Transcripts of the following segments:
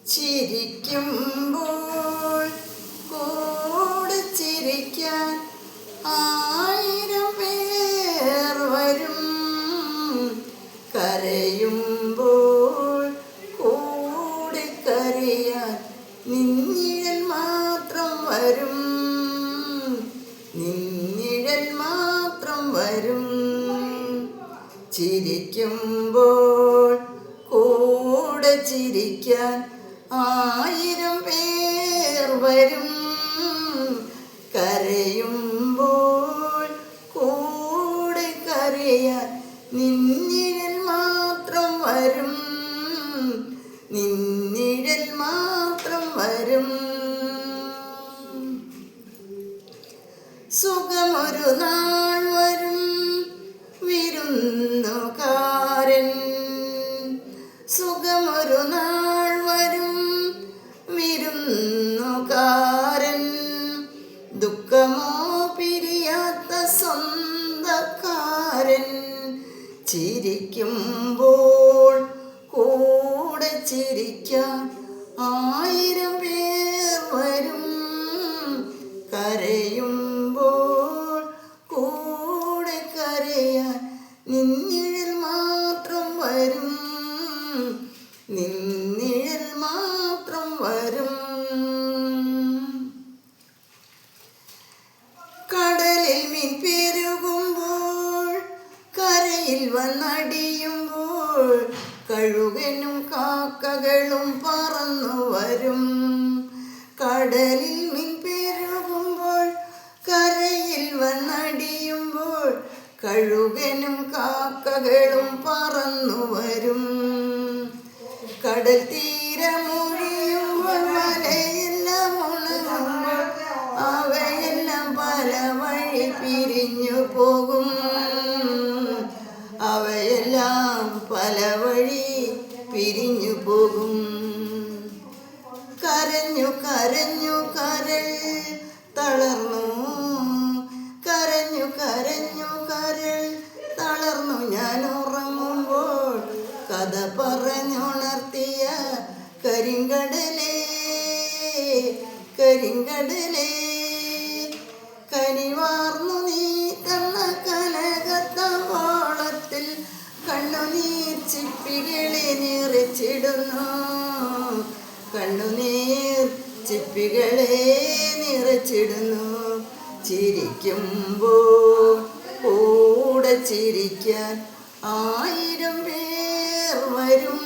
ചിരിക്കുമ്പോൾ കൂടെ ചിരിക്കാൻ ആയിരം പേർ വരും. കരയുമ്പോൾ കൂടെ കരയാൻ നിന്നിഴൽ മാത്രം വരും. നിന്നിഴൽ മാത്രം വരും. ചിരിക്കുമ്പോൾ കൂടെ ചിരിക്കാൻ ആയിരം പേർ വരും. കരയുമ്പോൾ കൂടെ കരയാൻ നിന്നിഴൽ മാത്രം വരും. നിന്നിഴൽ മാത്രം വരും. സുഖമൊരു നാൾ വരും വിരുന്നുകാരൻ. സുഖമൊരു നാൾ വരും വിരുന്നുകാരൻ. ദുഃഖമോ പിരിയാത്ത സ്വന്തക്കാരൻ. ചിരിക്കുമ്പോൾ കൂടെ ചിരിക്കാൻ ആയിരം പേർ വരും. കരയുമ്പോൾ കൂടെ കരയാൻ നിന്നിഴൽ മാത്രം വരും. നിന്നിഴൽ മാത്രം വരും. കടലിൽ മീൻ പെരുകുമ്പോൾ കരയിൽ വന്നടിയുമ്പോൾ കഴുകനും കാക്കകളും പറന്നു വരും. കടലിൽ മീൻ പെരുകുമ്പോൾ കരയിൽ വന്നടിയുമ്പോൾ കഴുകനും കാക്കകളും പറന്നു വരും. കടൽ തീരമൊഴിയുമ്പോൾ വലയെല്ലാം ഉണങ്ങുമ്പോൾ അവയെല്ലാം പല വഴി പിരിഞ്ഞു പോകും. അവയെല്ലാം പല വഴി പിരിഞ്ഞു പോകും. കരഞ്ഞു കരഞ്ഞു കരൾ തളർന്നു. കരഞ്ഞു കരഞ്ഞു കരൾ തളർന്നു. ഞാൻ ഉറങ്ങുമ്പോൾ കഥ പറഞ്ഞുണർത്തിയ കരിങ്കടലേ, കരിങ്കടലേ, കനിവാർന്നു നീ തന്ന കനകത്തവളത്തിൽ കണ്ണുനീർ ചിപ്പികളെ നിറച്ചിടുന്നു. കണ്ണുനീർ ചിപ്പികളെ നിറച്ചിടുന്നു. ചിരിക്കുമ്പോൾ കൂടെ ചിരിക്കാൻ ആയിരം പേർ വരും.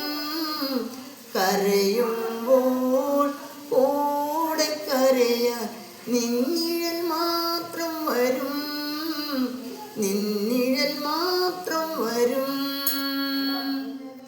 കരയുമ്പോൾ കൂടെ കരയാൻ നിന്നിഴൽ മാത്രം വരും. നിന്നിഴൽ മാത്രം വരും.